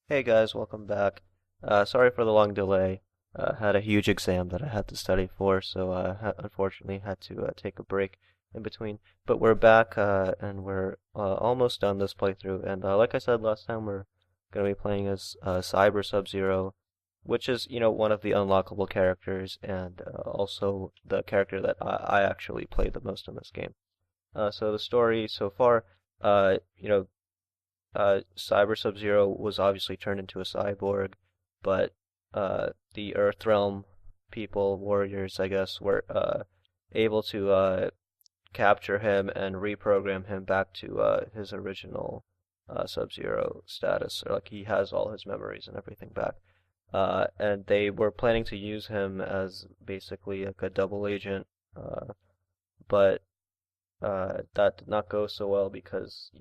Hey guys, welcome back. Sorry for the long delay. Had a huge exam that I had to study for, so unfortunately had to take a break in between. But we're back, and we're almost done this playthrough. And like I said last time, we're gonna be playing as Cyber Sub-Zero, which is, one of the unlockable characters, and also the character that I actually played the most in this game. So the story so far, Cyber Sub-Zero was obviously turned into a cyborg, but the Earthrealm people, warriors, I guess, were able to capture him and reprogram him back to his original Sub-Zero status. Or, like he has all his memories and everything back. And they were planning to use him as basically like a double agent, but that did not go so well because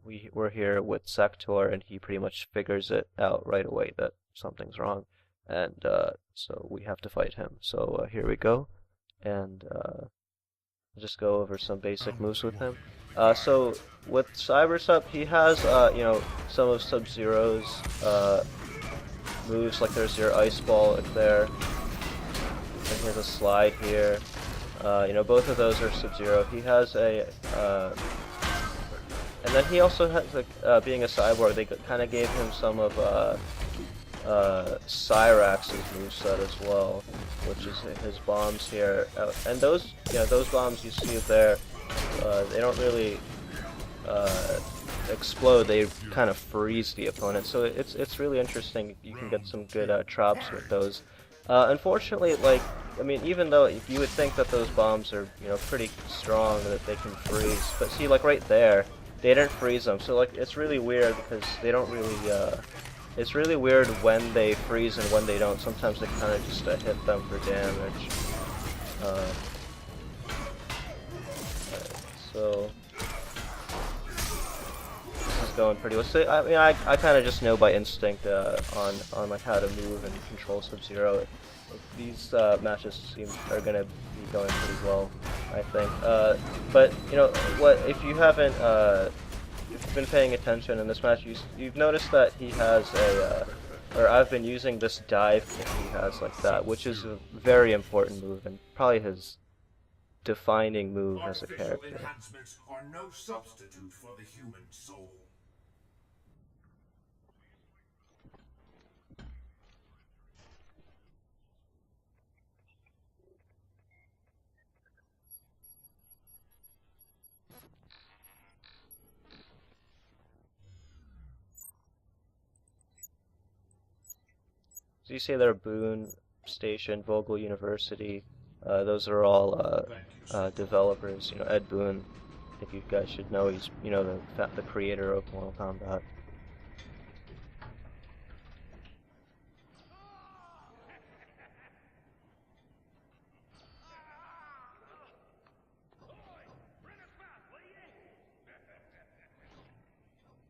we were here with Sector, and he pretty much figures it out right away that something's wrong, and so we have to fight him. So here we go, and just go over some basic moves with him. So with Cyber Sub, he has some of Sub-Zero's moves, like there's your Ice Ball like there, and he has a slide here. Both of those are Sub-Zero. He has a and then he also has, like, being a cyborg, they kind of gave him some of Cyrax's moveset as well, which is his bombs here. And those bombs you see there, they don't really explode. They kind of freeze the opponent. So it's really interesting. You can get some good traps with those. Unfortunately, I mean, even though you would think that those bombs are, pretty strong, that they can freeze, but see, like right there, they didn't freeze them, so like it's really weird because they don't really. It's really weird when they freeze and when they don't. Sometimes they kind of just hit them for damage. So this is going pretty well. So, I mean, I kind of just know by instinct on like how to move and control Sub-Zero. These matches are gonna be going pretty well, I think. But what if you haven't if you've been paying attention in this match, you've noticed that he has or I've been using this dive kick he has like that, which is a very important move and probably his defining move as a character. Enhancements are no substitute for the human soul. So you see there, Boone Station, Vogel University. Those are all developers. Ed Boon. I think you guys should know. He's the creator of Mortal Kombat.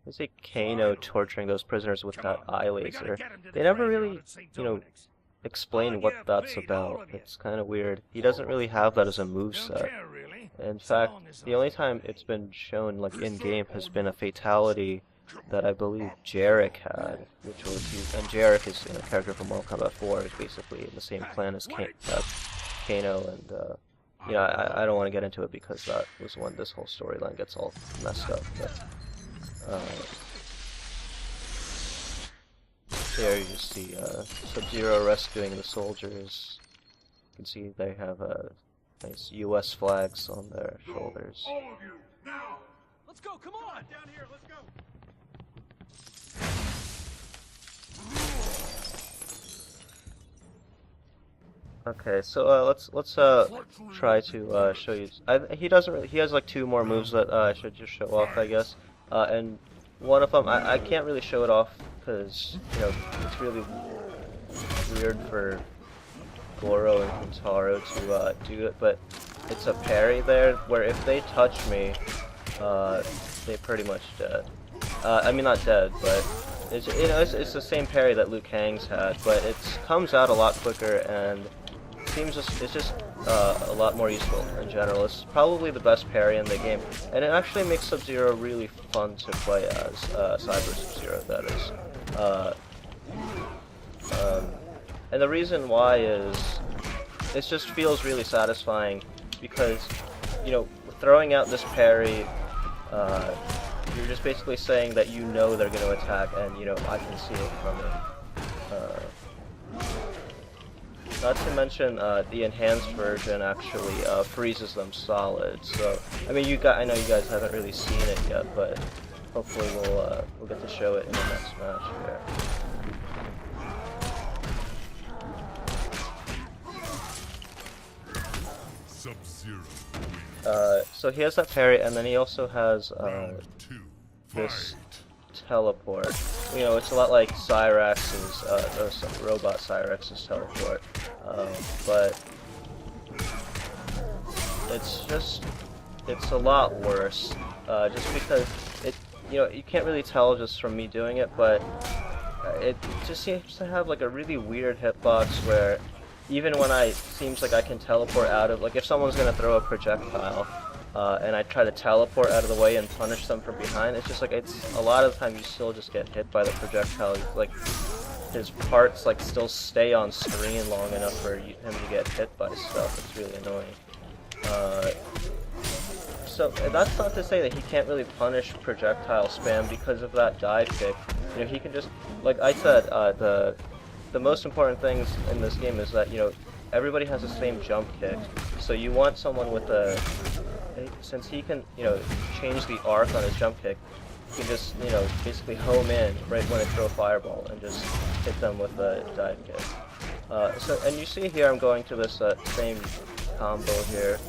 I see Kano torturing those prisoners with that eye laser. They never really, explain what that's about. It's kind of weird. He doesn't really have that as a moveset. In fact, the only time it's been shown, like, in-game has been a fatality that I believe Jarek had, which was, and Jarek is a character from Mortal Kombat 4, is basically in the same clan as Kano, and, I don't want to get into it because that was when this whole storyline gets all messed up, but... There you just see Sub-Zero rescuing the soldiers. You can see they have nice US flags on their shoulders. All of you, now! Let's go, come on! Down here, let's go! Okay, so let's try to show you. He doesn't really, he has like two more moves that I should just show off, I guess. And one of them I can't really show it off because it's really weird for Goro and Kintaro to do it. But it's a parry there where if they touch me, they pretty much dead. I mean not dead, but it's the same parry that Liu Kang's had, but it comes out a lot quicker and it's just a lot more useful in general. It's probably the best parry in the game, and it actually makes Sub-Zero really fun to play as, Cyber Sub-Zero, that is. Uh, um, and the reason why is it just feels really satisfying because, you know, throwing out this parry, you're just basically saying that you know they're going to attack, and you know I can see it coming. Not to mention, the enhanced version actually freezes them solid. So, I mean, I know you guys haven't really seen it yet, but hopefully we'll get to show it in the next match here. So he has that parry, and then he also has this teleport. You know, it's a lot like Cyrex's, or robot Cyrex's teleport, but it's a lot worse, just because you know, you can't really tell just from me doing it, but it just seems to have like a really weird hitbox where even when seems like I can teleport out of, like if someone's gonna throw a projectile, and I try to teleport out of the way and punish them from behind, it's just like, a lot of the time you still just get hit by the projectile. Like, his parts like still stay on screen long enough for him to get hit by stuff. It's really annoying. So that's not to say that he can't really punish projectile spam because of that dive kick. You know, he can just, like I said, the most important things in this game is that, you know, everybody has the same jump kick. So you want someone with since he can, you know, change the arc on his jump kick, he can just, you know, basically home in right when I throw a fireball and just hit them with a dive kick. And you see here I'm going to this same combo here.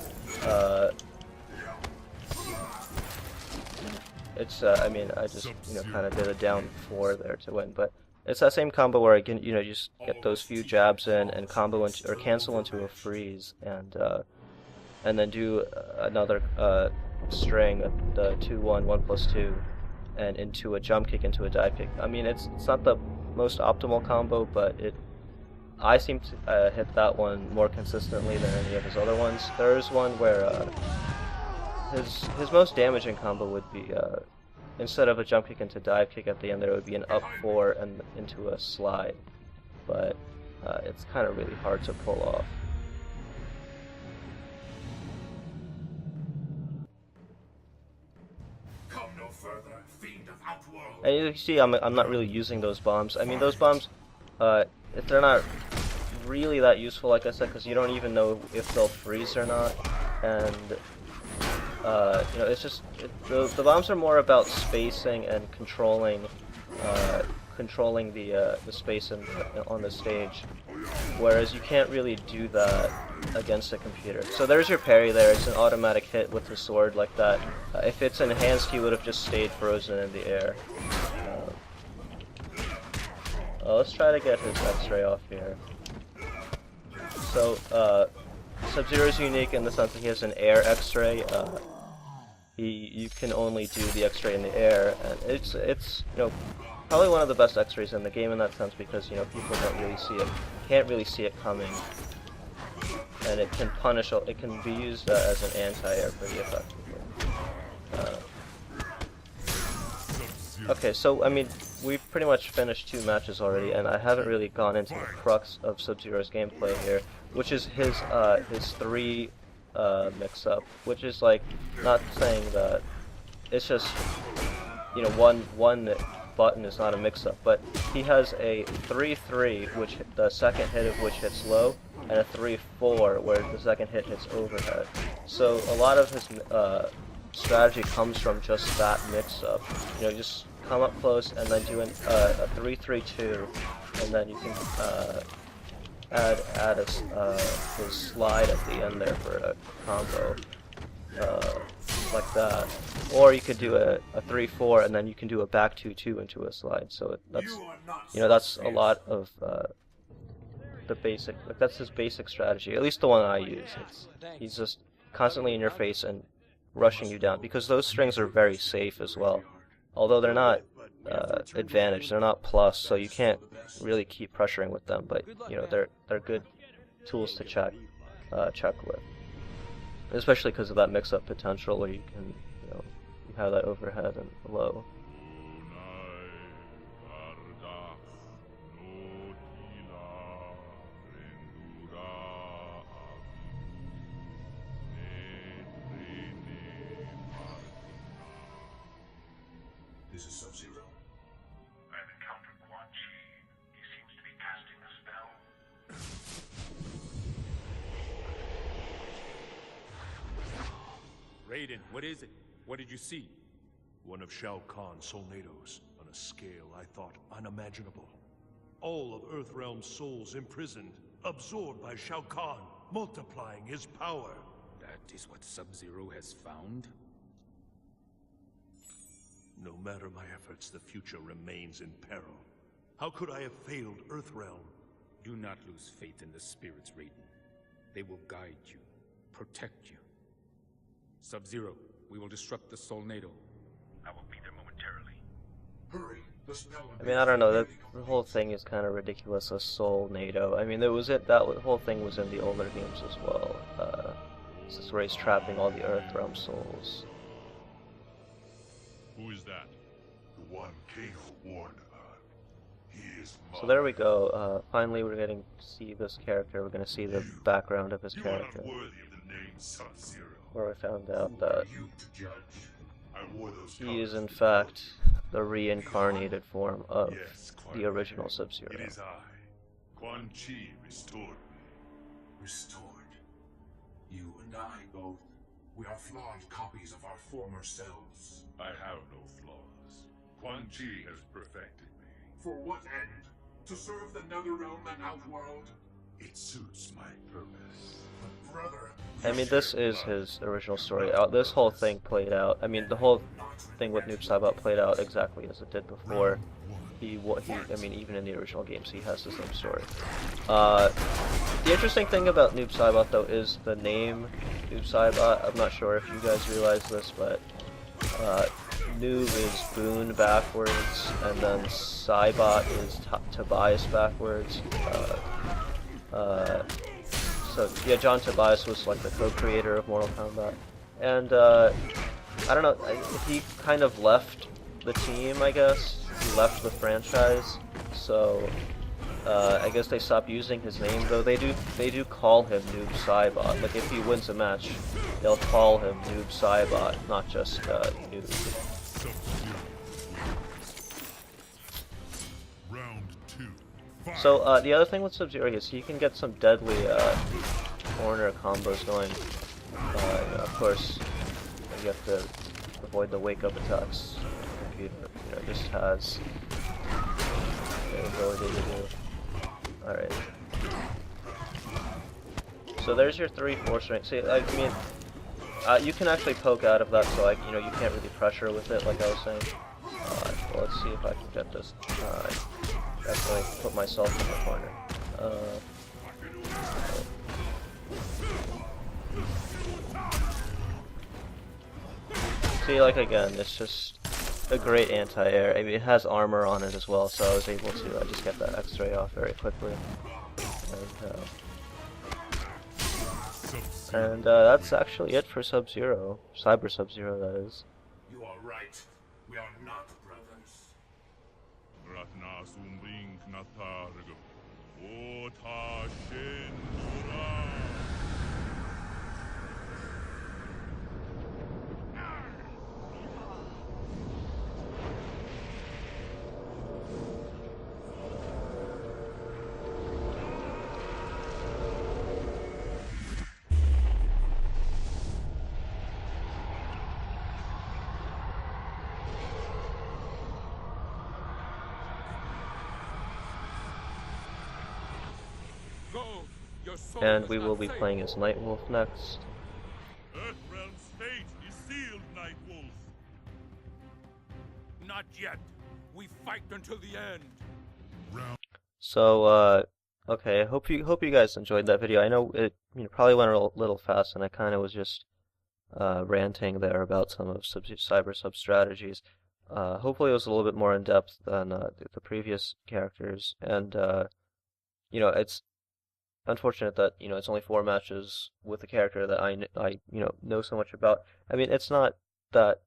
I mean, I just, you know, kind of did a down 4 there to win, but it's that same combo where I can, you know, just get those few jabs in and combo into, or cancel into a freeze, and then do another string, the 2-1, 1+2, and into a jump kick, into a dive kick. I mean, it's not the most optimal combo, but I seem to hit that one more consistently than any of his other ones. There is one where his most damaging combo would be, instead of a jump kick into dive kick at the end, there would be an up 4 and into a slide. But it's kind of really hard to pull off. Come no further, fiend of outworld. And you see, I'm not really using those bombs. I mean, those bombs, they're not really that useful, like I said, because you don't even know if they'll freeze or not. And you know, it's just the bombs are more about spacing and controlling the space on the stage, whereas you can't really do that against a computer. So there's your parry there. It's an automatic hit with the sword like that. If it's enhanced, he would have just stayed frozen in the air. Let's try to get his X-ray off here. So Sub-Zero is unique in the sense that he has an air X-ray. You can only do the X-ray in the air, and it's you know, probably one of the best X-rays in the game in that sense, because, you know, people can't really see it coming, and it can punish. It can be used as an anti-air pretty effectively. Okay, so I mean, we've pretty much finished 2 matches already, and I haven't really gone into the crux of Sub-Zero's gameplay here, which is his 3 mix-up, which is like, not saying that it's just, you know, one button is not a mix-up, but he has a 3-3, which the second hit of which hits low, and a 3-4 where the second hit hits overhead. So a lot of his strategy comes from just that mix-up. You know, just come up close and then do a 3-3-2, and then you can add his slide at the end there for a combo, like that. Or you could do a 3-4 and then you can do a back 2-2 into a slide. So that's, you know, that's a lot of the basic, like that's his basic strategy, at least the one I use. He's just constantly in your face and rushing you down, because those strings are very safe as well. Although they're not advantage, they're not plus, so you can't really keep pressuring with them, but you know, they're good tools to check with, especially because of that mix-up potential where you can, you know, you have that overhead and low. is Sub-Zero? I've encountered Quan Chi. He seems to be casting a spell. Raiden, what is it? What did you see? One of Shao Kahn's soulnados, on a scale I thought unimaginable. All of Earthrealm's souls imprisoned, absorbed by Shao Kahn, multiplying his power. That is what Sub-Zero has found? No matter my efforts, the future remains in peril. How could I have failed Earthrealm? Do not lose faith in the spirits, Raiden. They will guide you, protect you. Sub-Zero, we will disrupt the Soulnado. I will be there momentarily. Hurry, the spell. I mean, I don't know, that the whole thing is kind of ridiculous, a soul NATO. I mean, that whole thing was in the older games as well. This is where he's trapping all the Earthrealm souls. Who is that? The one Kano warned about. He is mine. So there we go. Finally, we're getting to see this character. We're going to see the background of his You character, are not worthy of the name Sub-Zero. where we found out Who that are you to judge? I wore those he is colors in before. fact the reincarnated form of Yes, the original Sub-Zero. It is I. Quan Chi restored me. Restored? You and I both. We are flawed copies of our former selves. I have no flaws. Quan Chi has perfected me. For what end? To serve the Netherrealm and Outworld? It suits my purpose. But brother, I mean, this is his original story. This whole thing played out. I mean, the whole thing with Noob Saibot played out exactly as it did before. I mean, even in the original games, he has the same story. The interesting thing about Noob Saibot, though, is the name Noob Saibot. I'm not sure if you guys realize this, but Noob is Boon backwards, and then Saibot is Tobias backwards. So yeah, John Tobias was like the co-creator of Mortal Kombat, and I don't know, he kind of left the team, I guess. He left the franchise, so I guess they stopped using his name. Though they do call him Noob Saibot. Like if he wins a match, they'll call him Noob Saibot, not just Noob. Round 2. Fight. So the other thing with Sub-Zero is he can get some deadly corner combos going. Of course, you have to avoid the wake-up attacks. The computer, just has the ability to do. Alright. So there's your 3-4 strength. See, I mean, you can actually poke out of that, so you can't really pressure with it, like I was saying. Well, let's see if I can get this. Definitely put myself in the corner. See, like again, it's just a great anti-air. I mean, it has armor on it as well, so I was able to just get that X-ray off very quickly. And that's actually it for Sub-Zero. Cyber Sub-Zero, that is. you are right. We are not brothers. Ratna Sumbring Knatargo. Ota Shendura. Go! Your soul And is we not will be safe. playing as Nightwolf next. Earthrealm's fate is sealed, Nightwolf. Not yet. We fight until the end. Round. So, okay, hope you guys enjoyed that video. I know it probably went a little fast, and I kind of was just ranting there about some of Cyber Sub strategies. Hopefully it was a little bit more in depth than the previous characters, and it's unfortunate that it's only 4 matches with a character that I know so much about. I mean, it's not that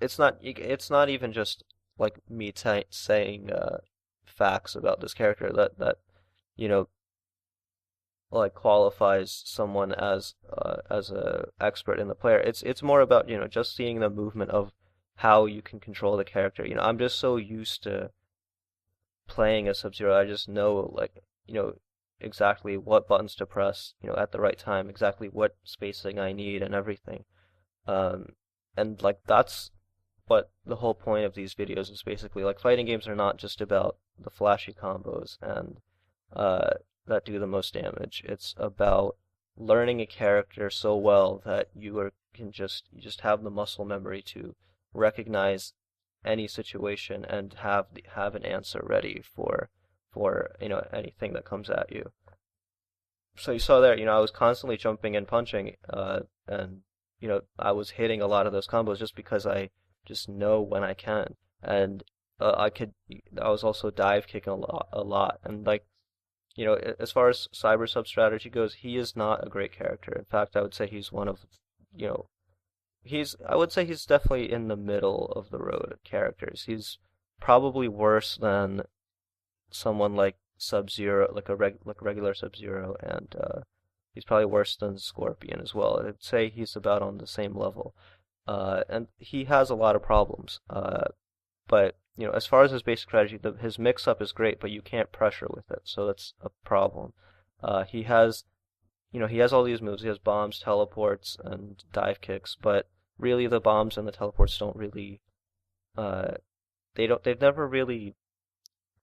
it's not even just like me saying facts about this character that like qualifies someone as a expert in the player. It's more about just seeing the movement of how you can control the character. I'm just so used to playing as Sub-Zero. I just know like, exactly what buttons to press, at the right time, exactly what spacing I need and everything. Um, and like that's what the whole point of these videos is basically. Like fighting games are not just about the flashy combos and uh, that do the most damage. It's about learning a character so well that you just have the muscle memory to recognize any situation and have an answer ready for anything that comes at you. So you saw there, I was constantly jumping and punching, and I was hitting a lot of those combos just because I just know when I can, and I was also dive kicking a lot, and like, as far as Cyber Sub strategy goes, he is not a great character. In fact, I would say he's one of, you know, I would say he's definitely in the middle of the road characters. He's probably worse than someone like Sub-Zero, like regular Sub-Zero, and he's probably worse than Scorpion as well. I'd say he's about on the same level. And he has a lot of problems. But as far as his basic strategy, his mix-up is great, but you can't pressure with it, so that's a problem. He has, he has all these moves. He has bombs, teleports, and dive kicks, but really the bombs and the teleports don't really, uh, they've never really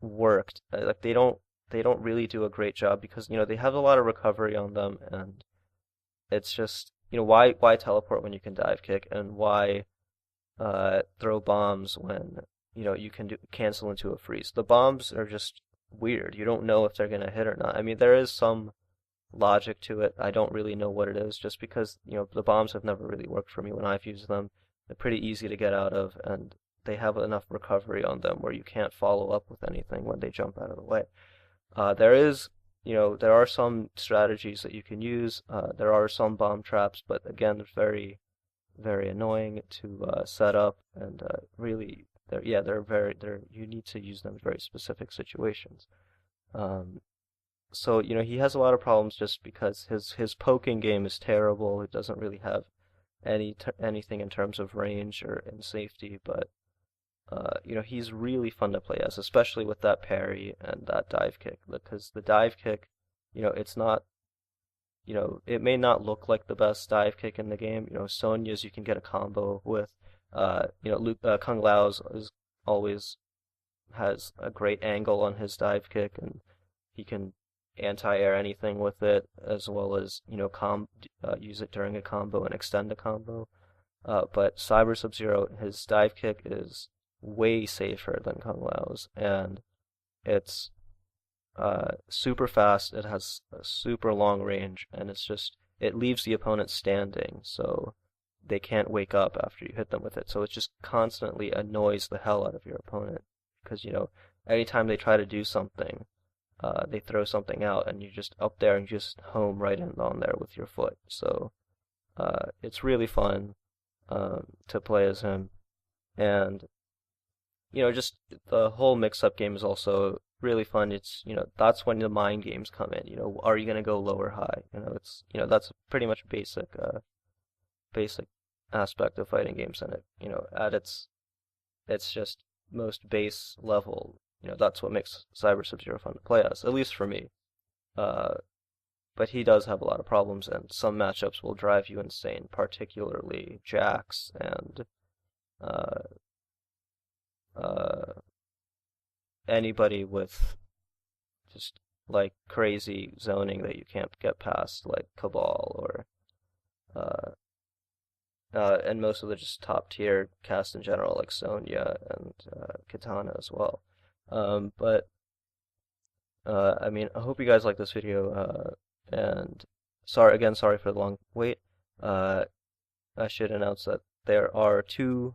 worked. Like they don't really do a great job because they have a lot of recovery on them, and it's just why teleport when you can dive kick, and why throw bombs when you can cancel into a freeze. The bombs are just weird. You don't know if they're gonna hit or not. I mean, there is some logic to it. I don't really know what it is, just because the bombs have never really worked for me when I've used them. They're pretty easy to get out of, and they have enough recovery on them where you can't follow up with anything when they jump out of the way. There are some strategies that you can use. There are some bomb traps, but again, they're very, very annoying to set up, and really, you need to use them in very specific situations. Um, so he has a lot of problems just because his poking game is terrible. It doesn't really have anything in terms of range or in safety, but he's really fun to play as, especially with that parry and that dive kick, because the dive kick, it's not, it may not look like the best dive kick in the game. Sonya's you can get a combo with. Kung Lao's is always has a great angle on his dive kick, and he can anti-air anything with it, as well as, use it during a combo and extend a combo. But Cyber Sub-Zero, his dive kick is way safer than Kung Lao's, and it's super fast. It has a super long range, and it leaves the opponent standing, so they can't wake up after you hit them with it. So it just constantly annoys the hell out of your opponent because anytime they try to do something, they throw something out, and you're just up there and just home right in on there with your foot. So it's really fun to play as him, and just the whole mix-up game is also really fun. It's, that's when the mind games come in. Are you gonna go low or high? It's, that's pretty much basic aspect of fighting games, and it, at it's just most base level. That's what makes Cyber Sub-Zero fun to play as, at least for me. Uh, but he does have a lot of problems, and some matchups will drive you insane, particularly Jax and uh, uh, anybody with just like crazy zoning that you can't get past, like Cabal or uh, and most of the just top tier cast in general, like Sonya and Katana as well. But I mean, I hope you guys like this video. And sorry for the long wait. Uh, I should announce that there are 2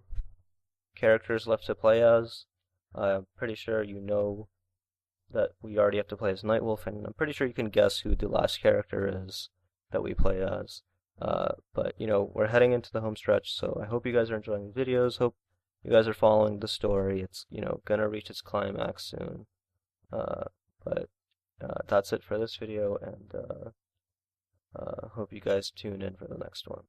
characters left to play as. I'm pretty sure you know that we already have to play as Nightwolf, and I'm pretty sure you can guess who the last character is that we play as. But we're heading into the home stretch, so I hope you guys are enjoying the videos. Hope you guys are following the story. It's gonna reach its climax soon. But that's it for this video, and hope you guys tune in for the next one.